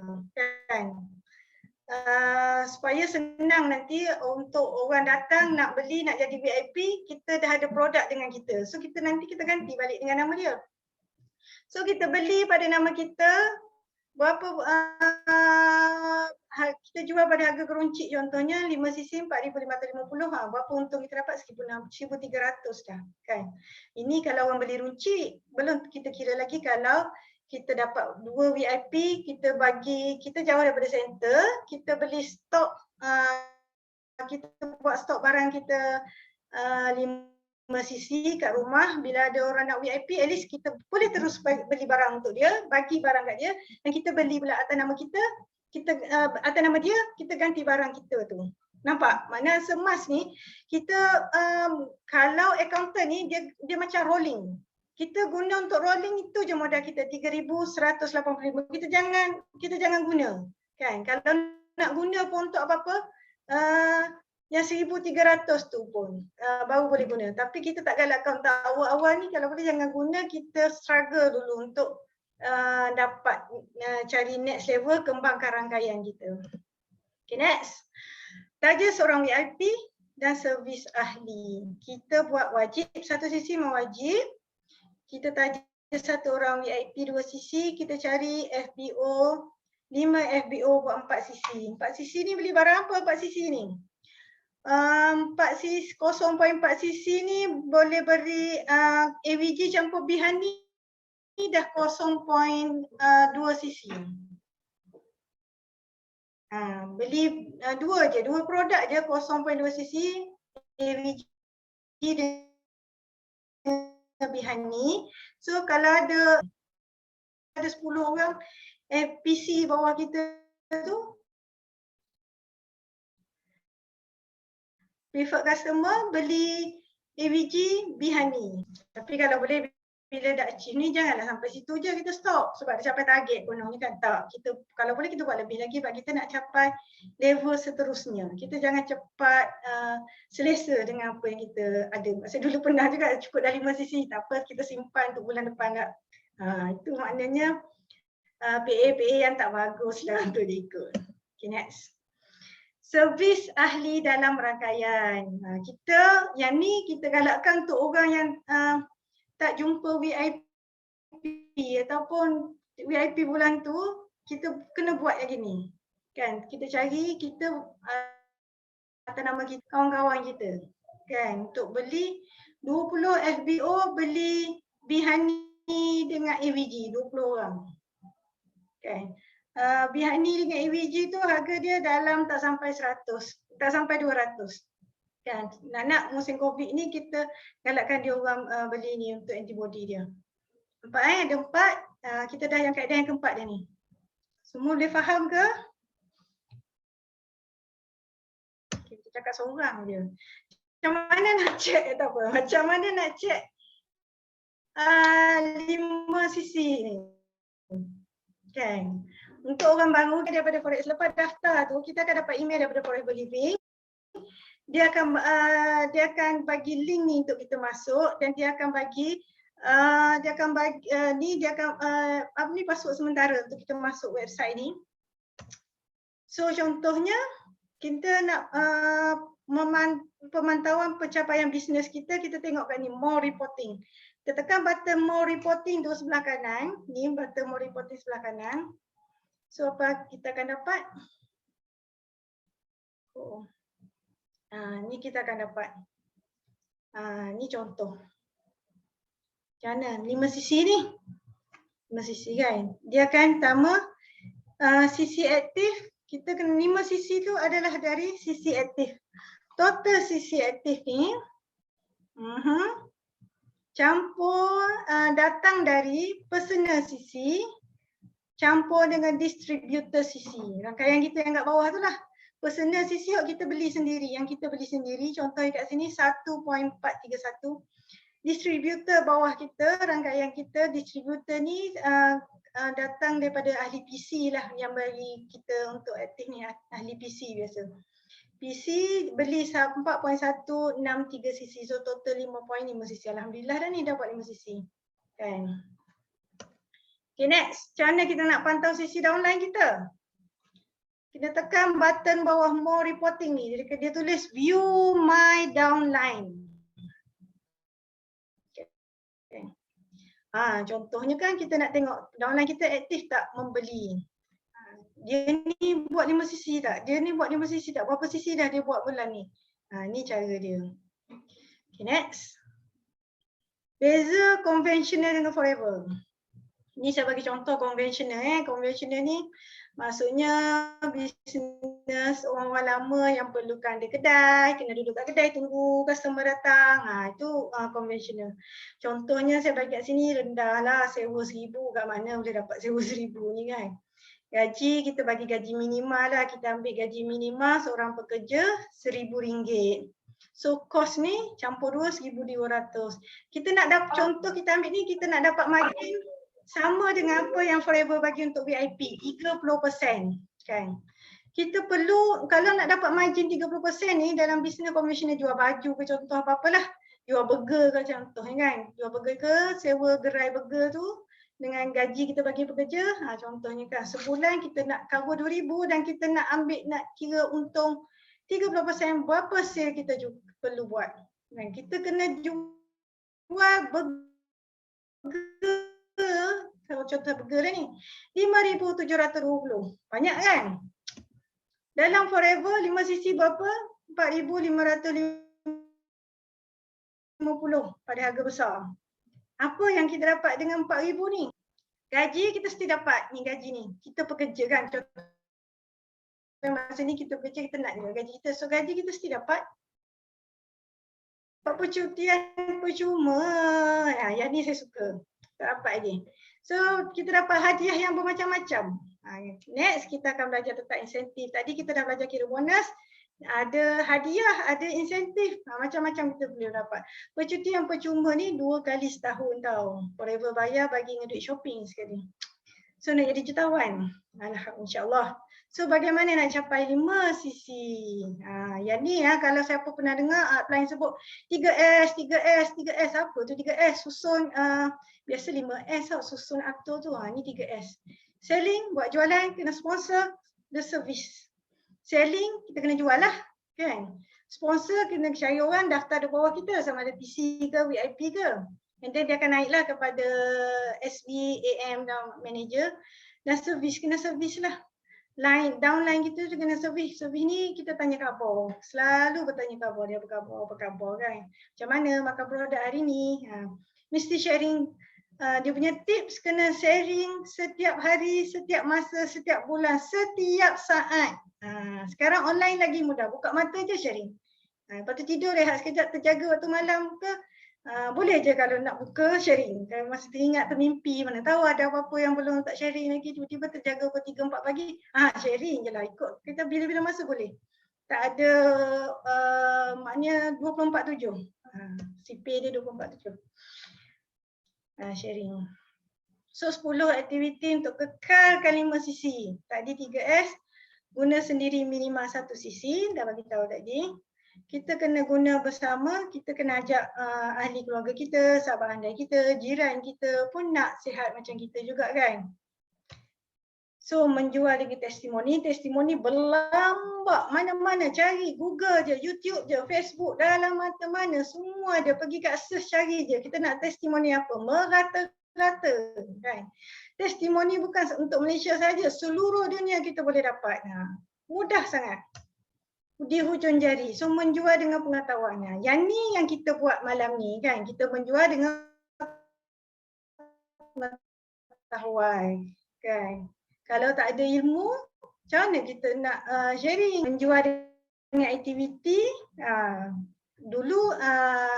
kan. Supaya senang nanti untuk orang datang nak beli, nak jadi VIP, kita dah ada produk dengan kita. So kita nanti kita ganti balik dengan nama dia. So kita beli pada nama kita, berapa kita jual pada harga geruncit contohnya 5 cc 4,550, berapa untung kita dapat? 1,300 dah kan. Ini kalau orang beli runcit, belum kita kira lagi kalau kita dapat 2 VIP, kita bagi, kita jauh daripada center, kita beli stok, kita buat stok barang kita 5 cc kat rumah. Bila ada orang nak VIP, at least kita boleh terus beli barang untuk dia, bagi barang kat dia, dan kita beli pula atas nama kita, atas nama dia, kita ganti barang kita tu. Nampak? Mana semas ni, kita kalau accountant ni, dia macam rolling. Kita guna untuk rolling itu je modal kita 3,185. Kita jangan guna. Kan? Kalau nak guna pun untuk apa-apa, yang 1,300 tu pun baru boleh guna. Tapi kita tak galakkan untuk awal-awal ni, kalau boleh jangan guna, kita struggle dulu untuk dapat cari next level, kembangkan rangkaian kita. Okay, next. Taja seorang VIP dan servis ahli. Kita buat wajib, satu sisi mewajib. Kita taja satu orang VIP 2 cc, kita cari FBO 5 FBO buat 4 cc. 4 cc ni beli barang apa 4 cc ni? 4 cc 0.4 cc ni boleh beri AVG campur bihani ni dah 0.2 cc. Beli dua je, dua produk je 0.2 cc AVG bihani. So kalau ada 10 orang PC bawah kita tu, preferred customer beli AVG bihani. Tapi kalau boleh bila dah achieve ni janganlah sampai situ je kita stop, sebab dah capai target kononnya kan. Tak, kita kalau boleh kita buat lebih lagi sebab kita nak capai level seterusnya. Kita jangan cepat selesa dengan apa yang kita ada. Saya dulu pernah juga cukup dah 5 cc, tak apa kita simpan untuk bulan depan tak. Itu maknanya PA yang tak bagus lah untuk diikut. Okay, next. Servis ahli dalam rangkaian. Kita yang ni kita galakkan untuk orang yang tak jumpa VIP ataupun VIP bulan tu, kita kena buat yang gini. Kan? Kita cari, kita atas nama kita, kawan-kawan kita. Kan? Untuk beli 20 FBO, beli bihani dengan AVG 20 orang. Kan? Bihani dengan AVG tu harga dia dalam tak sampai 100, tak sampai 200. Kan, nak musim COVID ni kita galakkan dia orang beli ni untuk antibody dia. Empat ada 4, kita dah yang kaedah yang keempat dah ni. Semua boleh faham ke? Okay, kita cakap seorang je. Macam mana nak check atau apa? Macam mana nak check 5 cc ni? Kan. Untuk orang baru daripada Forex, lepas daftar tu kita akan dapat email daripada Forex Living. Dia akan bagi link ni untuk kita masuk, dan dia akan bagi password sementara untuk kita masuk website ni. So contohnya kita nak pemantauan pencapaian bisnes kita tengok kat ni, more reporting. Kita tekan button more reporting tu sebelah kanan, ni button more reporting sebelah kanan. So apa kita akan dapat? Ni kita akan dapat. Ni contoh. Macam mana? 5 cc ni. 5 cc kan. Dia akan pertama cc aktif. Kita kena 5 cc tu adalah dari cc aktif. Total cc aktif ni campur datang dari personal cc campur dengan distributor cc. Rangkaian kita yang kat bawah tu lah. Personal CC kita beli sendiri, yang kita beli sendiri, contoh kat sini 1.431. Distributor bawah kita, rangkaian kita, distributor ni datang daripada ahli PC lah yang bagi kita untuk aktif ni, ahli PC biasa. PC beli 4.163 cc, so total 5.5 cc. Alhamdulillah dah ni dapat 5 cc. Kan. Okay, next. Macam mana kita nak pantau cc downline kita? Kita tekan button bawah more reporting ni. Jadi dia tulis view my downline. Okay. Contohnya kan kita nak tengok downline kita aktif tak membeli. Dia ni buat 5 cc tak? Dia ni buat 5 cc tak? Berapa cc dah dia buat bulan ni? Ni cara dia. Okay, next. Beza konvensional dengan forever. Ni saya bagi contoh konvensional. Konvensional ni maksudnya bisnes orang-orang lama yang perlukan di kedai, kena duduk kat kedai tunggu customer datang. Itu konvensional. Contohnya saya bagi kat sini rendah lah, sewa 1,000. Kat mana boleh dapat sewa 1,000 ni kan? Gaji kita bagi gaji minimal lah. Kita ambil gaji minimal seorang pekerja RM1,000. So cost ni campur 2 1,200. Kita nak dapat contoh kita ambil ni, kita nak dapat margin sama dengan apa yang Forever bagi untuk VIP, 30% kan. Kita perlu kalau nak dapat margin 30% ni dalam bisnes konvensional, jual baju ke contoh apa-apalah, jual burger ke contoh kan. Jual burger ke sewa gerai burger tu dengan gaji kita bagi pekerja, contohnya kan sebulan kita nak cover 2,000 dan kita nak ambil, nak kira untung 30%, berapa sale kita perlu buat. Dan kita kena jual burger, kalau contoh burger ni 5,720. Banyak kan? Dalam Forever 5 cc berapa? 4,550 pada harga besar. Apa yang kita dapat dengan 4,000 ni? Gaji kita mesti dapat. Ni gaji ni. Kita pekerja kan. Contoh masa ni kita bekerja, kita nak juga gaji kita. So gaji kita mesti dapat. Percutian percuma. Yang ni saya suka. Tak dapat lagi. So kita dapat hadiah yang bermacam-macam. Next kita akan belajar tentang insentif. Tadi kita dah belajar kira bonus. Ada hadiah, ada insentif. Macam-macam kita boleh dapat. Percutian percuma ni 2 kali setahun tau. Forever bayar bagi duit shopping sekali. So nak jadi jutawan. InsyaAllah. So bagaimana nak capai 5 cc? Yang ni kalau siapa pernah dengar upline sebut 3S, 3S, 3S. Apa tu 3S? Susun biasa 5S tau, susun aktor tu. Ni 3S. Selling, buat jualan, kena sponsor, the service. Selling, kita kena jual lah. Kan? Sponsor, kena cari orang daftar di bawah kita sama ada TC ke, VIP ke. And then dia akan naiklah kepada SB, AM dan manager. Dan service, kena service lah. Line, downline kita tu kena service. Service ni kita tanya khabar. Selalu bertanya khabar. Dia apa khabar kan. Macam mana makan produk hari ni. Mesti sharing. Dia punya tips kena sharing setiap hari, setiap masa, setiap bulan, setiap saat. Sekarang online lagi mudah. Buka mata je sharing. Lepas tu tidur rehat sekejap, terjaga waktu malam ke. Boleh je kalau nak buka sharing. Kalau masa teringat termimpi, mana tahu ada apa-apa yang belum tak sharing lagi, tiba-tiba terjaga pukul 3-4 pagi. Sharing je lah, ikut. Kita bila-bila masa boleh. Tak ada maknanya 24/7. CP dia 24/7. Sharing. So 10 aktiviti untuk kekalkan 5 cc. Tadi 3S, guna sendiri minimal 1 cc, dah bagi tahu tadi. Kita kena guna bersama, kita kena ajak ahli keluarga kita, sahabat andai kita, jiran kita pun nak sihat macam kita juga kan. So menjual dengan testimoni berlambak mana-mana, cari Google je, YouTube je, Facebook, dalam mana-mana, semua ada, pergi kat search cari je, kita nak testimoni apa, merata-rata kan. Testimoni bukan untuk Malaysia saja, seluruh dunia kita boleh dapat. Mudah sangat. Di hujung jari. So menjual dengan pengetahuannya. Yang ni yang kita buat malam ni kan. Kita menjual dengan pengetahuan kan. Kalau tak ada ilmu, macam mana kita nak sharing? Menjual dengan aktiviti. Dulu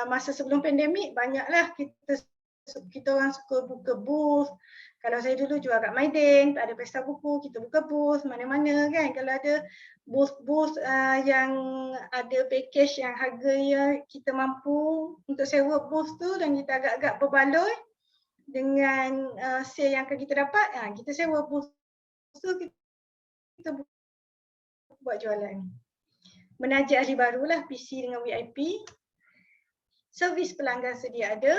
masa sebelum pandemik banyaklah kita orang suka buka booth. Kalau saya dulu jual kat Maiden, tak ada pesta buku, kita buka booth mana-mana kan. Kalau ada booth yang ada package yang harganya kita mampu untuk sewa booth tu dan kita agak-agak berbaloi dengan sale yang akan kita dapat, kita sewa booth tu, kita buat jualan. menaja ahli barulah, PC dengan VIP. Servis pelanggan sedia ada.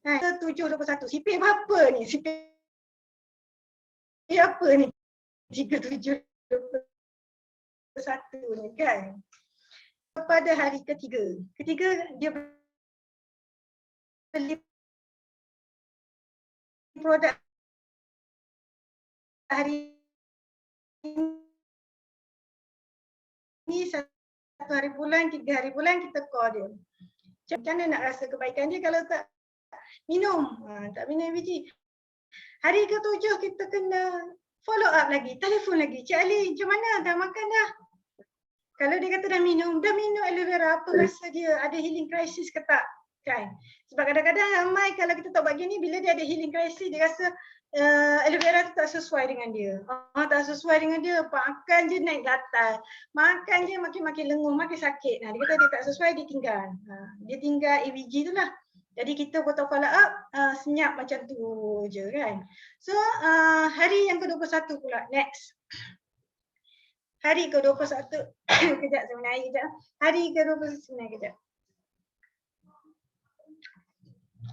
721. CP apa ni? CP apa ni? 3721 ni kan. Pada hari ketiga dia beli produk hari ini, 1 hari bulan, 3 hari bulan kita call dia. Macam mana nak rasa kebaikan dia kalau tak minum? Tak minum biji. Hari ke-7 kita kena follow up lagi, telefon lagi. Cik Ali, macam mana? Dah makan dah? Kalau dia kata dah minum aloe vera, apa rasa dia? Ada healing crisis ke tak? Kan? Sebab kadang-kadang ramai kalau kita tak buat gini, bila dia ada healing crisis, dia rasa aloe vera tu tak sesuai dengan dia. Tak sesuai dengan dia, makan je naik gatal. Makan je makin lenguh, makin sakit. Dia kata dia tak sesuai, dia tinggal. Dia tinggal AVG tu lah. Jadi kita buat follow up, senyap macam tu je kan. So hari yang ke-21 pula, next. Hari ke-21, kejap saya menaik kejap. Hari ke-21 kejap.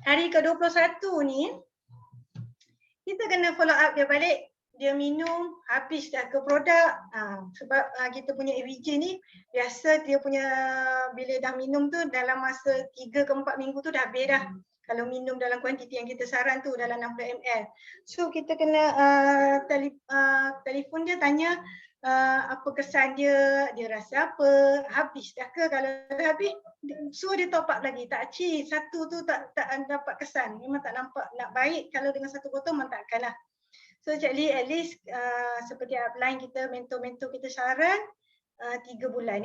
Hari ke-21 ni, kita kena follow up dia balik. Dia minum, habis dah ke produk. Sebab kita punya AVG ni, biasa dia punya, bila dah minum tu dalam masa 3 ke 4 minggu tu dah habis dah. Kalau minum dalam kuantiti yang kita saran tu dalam 60 ml. So kita kena telefon dia tanya apa kesan dia, dia rasa apa, habis dah ke? Kalau dah habis, so dia top up lagi. Tak cik, satu tu tak dapat kesan. Memang tak nampak nak baik kalau dengan satu botol memang takkan lah. So Cik Lee at least seperti upline kita, mentor-mentor kita saran 3 bulan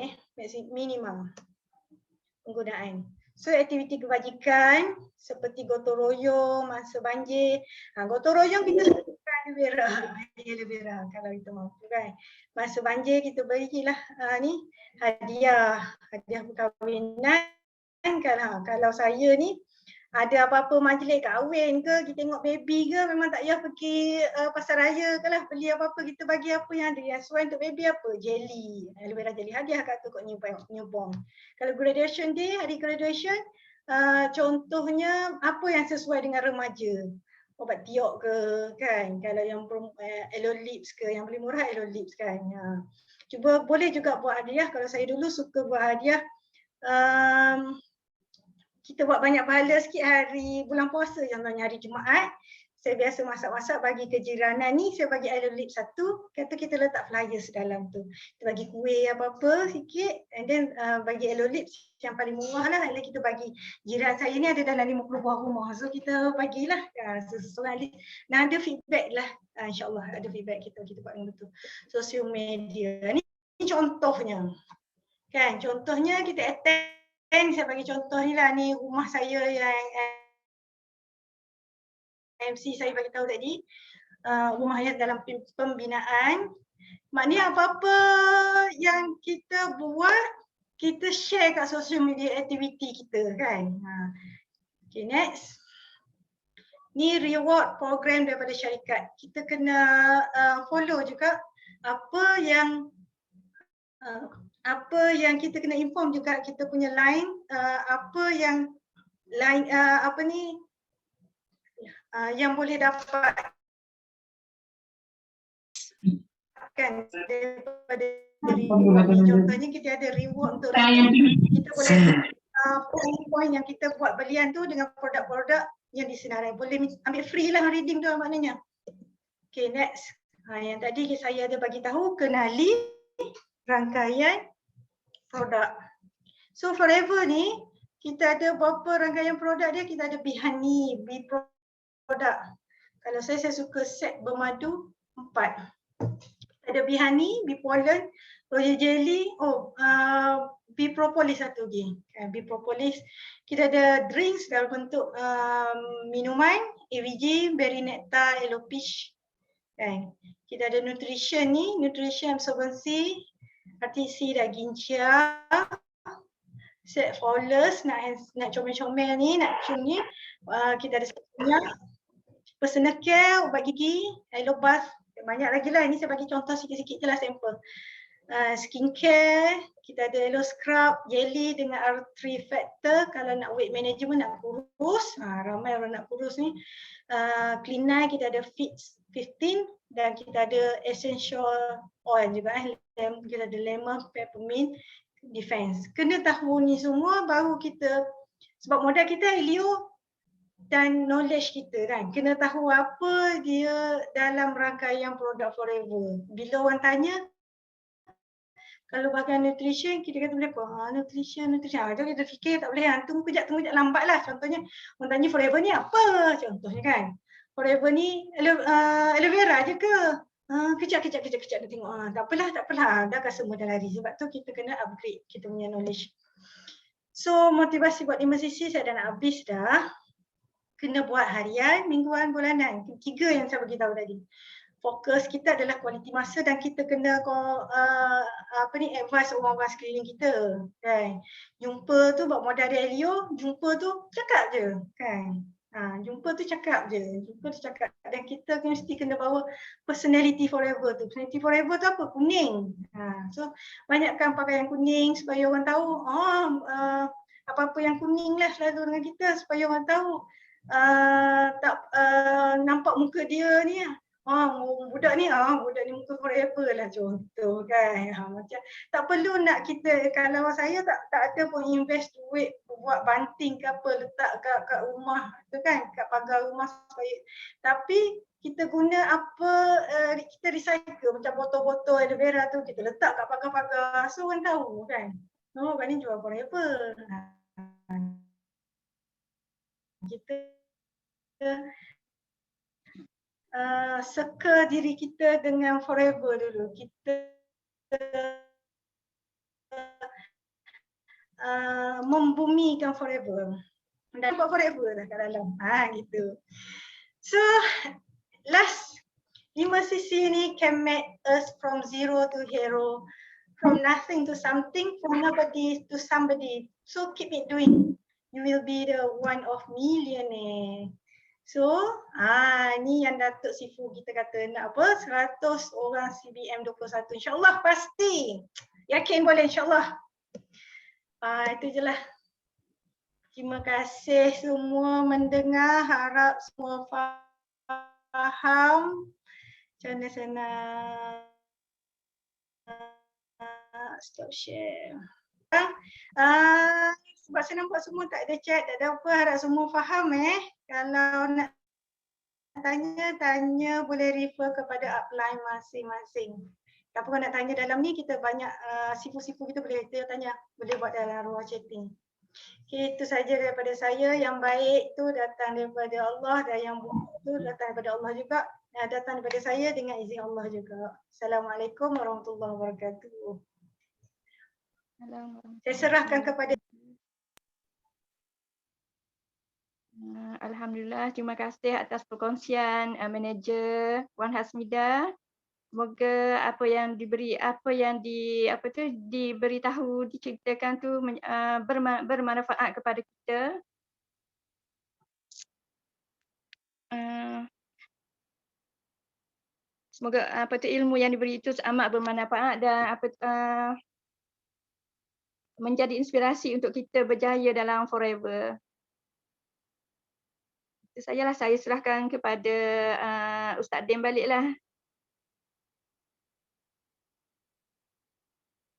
minimum penggunaan. So aktiviti kebajikan seperti gotong royong masa banjir. Gotong royong kita sebutkan aloe vera kalau kita mampu kan. Masa banjir kita berilah ni hadiah perkahwinan kan. Kalau saya ni ada apa-apa majlis kahwin ke, kita tengok baby ke, memang tak payah pergi pasar raya ke lah, beli apa-apa, kita bagi apa yang ada. Yang sesuai untuk baby apa? Jelly, aloe vera jelly, hadiah kat tu kot newborn. Kalau graduation day, hari graduation, contohnya apa yang sesuai dengan remaja. Obat tiok ke kan, kalau yang aloe lips ke, yang paling murah aloe lips kan. Cuba boleh juga buat hadiah, kalau saya dulu suka buat hadiah. Kita buat banyak pahala sikit hari bulan puasa, contohnya hari Jumaat. Saya biasa masak-masak bagi ke jiranan ni, saya bagi aloe lips 1, kata kita letak flyers dalam tu. Kita bagi kuih apa-apa sikit, and then bagi aloe lips yang paling murah lah. And then kita bagi jiran saya ni ada dalam 50 buah rumah. So kita bagilah seseorang. Nah ada feedback lah, insyaAllah ada feedback kita buat dengan betul. Social media, ni contohnya. Kan, contohnya kita attend. Saya bagi contoh ni lah, ni rumah saya yang MC saya bagi tahu tadi, rumahnya dalam pembinaan. Maknanya apa-apa yang kita buat, kita share kat social media aktiviti kita kan. Okay, next. Ni reward program daripada syarikat. Kita kena follow juga apa yang kita kena inform juga kita punya line, yang boleh dapat kan daripada reward ni. Contohnya kita ada reward untuk kita boleh poin yang kita buat belian tu dengan produk-produk yang disenarai. Boleh ambil free lah reading tu maknanya. Okay, next. Yang tadi saya ada bagi tahu, kenali rangkaian produk. So Forever ni kita ada beberapa rangkaian produk dia. Kita ada Bihani, produk. Kalau saya suka set bermadu 4. Ada Bihani, Pollen, Royal Jelly, Propolis satu lagi. Propolis. Kita ada drinks dalam bentuk minuman, AVG, Berry Nectar, Yellow Peach. Kita ada nutrition ni, nutrition absorbency, RTC daging chia, set flawless, nak comel-comel ni, nak cium ni, kita ada sebenarnya personal care, ubat gigi, aloe bath, banyak lagi lah. Ini saya bagi contoh sikit-sikit je lah sampel. Skincare, kita ada yellow scrub, jelly dengan R3 factor kalau nak weight management, nak kurus. Ramai orang nak kurus ni. Clean eye kita ada Fit 15 dan kita ada essential oil juga. Kita ada lemon, peppermint, defense. Kena tahu ni semua baru kita, sebab modal kita Elio dan knowledge kita kan. Kena tahu apa dia dalam rangkaian produk Forever. Bila orang tanya, kalau bahagian nutrition, kita kata boleh apa? Nutrition. Itu kita fikir tak boleh. Tunggu kejap lambat lah. Contohnya, orang tanya Forever ni apa? Contohnya kan. Forever ni aloe vera je ke? Kejap dia tengok. Tak apalah. Dah kan semua dah lari. Sebab tu kita kena upgrade kita punya knowledge. So, motivasi buat 5 sesi saya dah nak habis dah. Kena buat harian, mingguan, bulanan. 3 yang saya bagi tahu tadi. Fokus kita adalah kualiti masa dan kita kena advise orang-orang sekeliling kita kan. Jumpa tu buat modal dari Elio, jumpa tu cakap je kan. Jumpa tu cakap je. Dan kita mesti kena bawa personality Forever tu. Personality Forever tu apa? Kuning. So banyakkan pakai yang kuning supaya orang tahu apa-apa yang kuning lah selalu dengan kita supaya orang tahu nampak muka dia ni budak ni muka Forever lah contoh kan. Macam tak perlu nak kita, kalau saya tak ada pun invest duit buat banting ke apa letak kat rumah tu kan, kat pagar rumah supaya, tapi kita guna apa kita recycle macam botol-botol aloe vera tu kita letak kat pagar-pagar so orang tahu kan. Kan ni jual Forever. Kita seka diri kita dengan Forever dulu. Kita membumikan Forever. Dan buat Forever lah kat dalam. Gitu. So, last 5 sisi ni can make us from zero to hero, from nothing to something, from nobody to somebody. So, keep it doing. You will be the one of millionaire. So, ni yang Datuk Sifu kita kata nak apa? 100 orang CBM 21. InsyaAllah pasti. Yakin boleh insyaAllah. Itu je lah. Terima kasih semua mendengar. Harap semua faham. Macam mana saya nak stop share. Sebab saya nampak semua tak ada chat, tak ada apa, harap semua faham Kalau nak tanya boleh refer kepada upline masing-masing. Tapi kalau nak tanya dalam ni, kita banyak sifu-sifu kita boleh tanya, boleh buat dalam ruang chatting. Okay, itu saja daripada saya. Yang baik tu datang daripada Allah dan yang buruk tu datang daripada Allah juga. Datang daripada saya dengan izin Allah juga. Assalamualaikum warahmatullahi wabarakatuh. Saya serahkan kepada Alhamdulillah, terima kasih atas perkongsian manager Wan Hasmida. Semoga apa yang diberitahu, diceritakan tu bermanfaat kepada kita. Semoga ilmu yang diberi itu amat bermanfaat dan menjadi inspirasi untuk kita berjaya dalam Forever. Saya serahkan kepada Ustaz Din baliklah.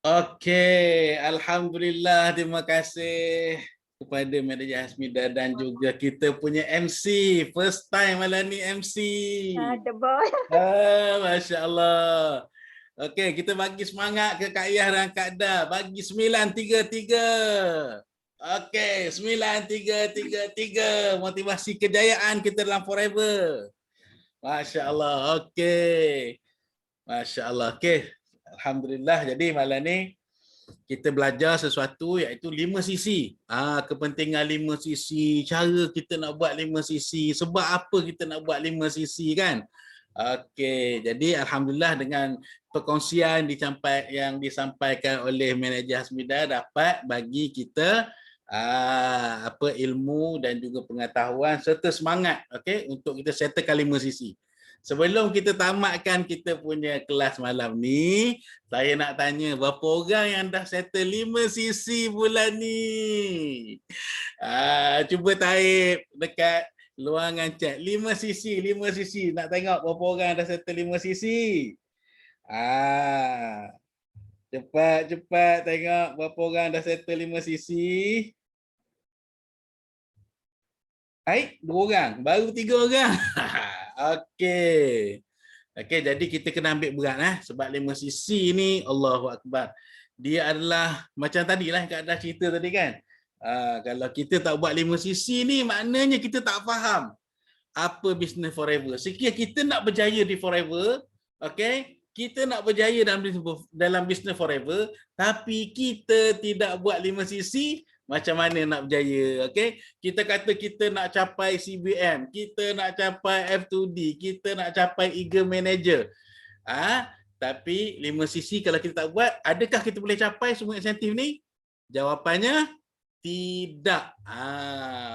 Okey, alhamdulillah, terima kasih kepada Manager Hasmida dan juga kita punya MC. First time malam ni MC. The boy. Masya-Allah. Okey, kita bagi semangat ke Kak Yah dan Kak Da. Bagi 933. Okey, 9333. Motivasi kejayaan kita dalam Forever. Masya-Allah. Okey. Masya-Allah. Okey. Alhamdulillah. Jadi malam ni kita belajar sesuatu iaitu 5 sisi. Kepentingan 5 sisi, cara kita nak buat 5 sisi, sebab apa kita nak buat 5 sisi kan? Okey, jadi alhamdulillah dengan perkongsian yang disampaikan oleh Manager Hasmida dapat bagi kita ilmu dan juga pengetahuan serta semangat, okey, untuk kita settlekan 5 sisi. sebelum kita tamatkan kita punya kelas malam ni, saya nak tanya berapa orang yang dah settle 5 sisi bulan ni? Cuba type dekat luangan chat 5 sisi, 5 sisi. Nak tengok berapa orang dah settle 5 sisi? Cepat tengok berapa orang dah settle 5 sisi. Baik, 2 orang, baru 3 orang. Okey. Okey, jadi kita kena ambil berat sebab 5 sisi ni Allahu Akbar. Dia adalah macam tadilah Kak Dah cerita tadi kan. Kalau kita tak buat 5 sisi ni maknanya kita tak faham apa business forever. Sekiranya kita nak berjaya di forever, okey, kita nak berjaya dalam business forever tapi kita tidak buat 5 sisi, macam mana nak berjaya? Okey, kita kata kita nak capai CBM, kita nak capai F2D, kita nak capai Eagle Manager. Tapi 5 sisi kalau kita tak buat, adakah kita boleh capai semua insentif ni? Jawapannya tidak.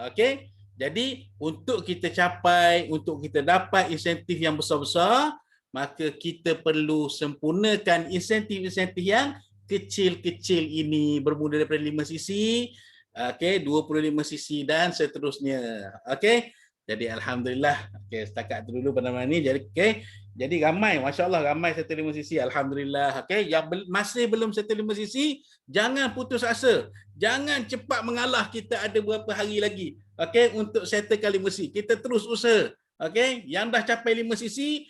Okey. Jadi untuk kita capai, untuk kita dapat insentif yang besar-besar, maka kita perlu sempurnakan insentif-insentif yang kecil-kecil ini, bermula daripada 5 sisi, okey, 25 sisi dan seterusnya. Okey. Jadi alhamdulillah, okey, setakat itu dulu pada malam ni. Jadi okey, jadi ramai, masya-Allah ramai settle 5 sisi, alhamdulillah. Okey, yang masih belum settle 5 sisi, jangan putus asa. Jangan cepat mengalah, kita ada berapa hari lagi. Okey, untuk settlekan 5 sisi. Kita terus usaha. Okey, yang dah capai 5 sisi,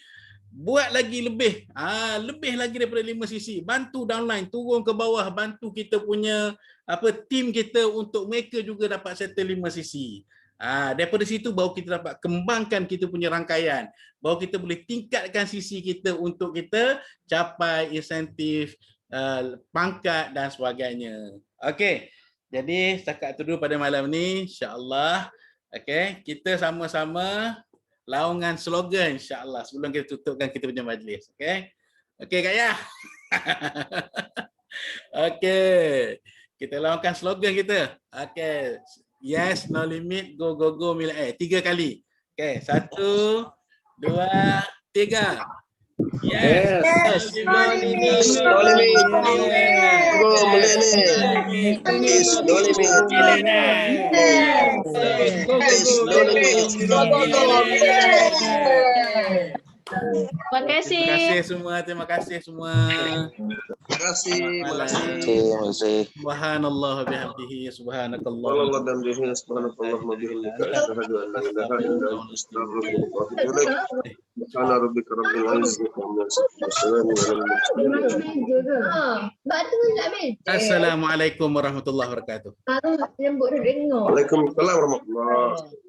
buat lagi lebih, lebih lagi daripada 5 sisi. Bantu downline, turun ke bawah, bantu kita punya tim kita untuk mereka juga dapat settle 5 sisi. Daripada situ baru kita dapat kembangkan kita punya rangkaian. Baru kita boleh tingkatkan sisi kita untuk kita capai insentif, pangkat dan sebagainya. Okey. Jadi setakat itu dulu pada malam ni, insya-Allah. Okey, kita sama-sama laungan slogan insya-Allah sebelum kita tutupkan kita punya majlis. Okey. Okey Kak Yah. Okey. Kita launkan slogan kita. Okey. Yes, no limit, go go go mila 3 kali. Okey, 1 2 3. Yes, no limit, no limit, go millennium. Yes, no limit, Terima kasih. Terima kasih semua. Terima kasih. Subhanallah bihamdihi, subhanakallah. Allah dan bihi subhanakallah wa bihamdika asyhadu an la ilaha illa anta astaghfiruka wa atubu ilaik. Subhana rabbika rabbil izzati amma yasifun wa salamun alal mursalin. Assalamualaikum warahmatullahi wabarakatuh. Waalaikumsalam warahmatullahi wabarakatuh.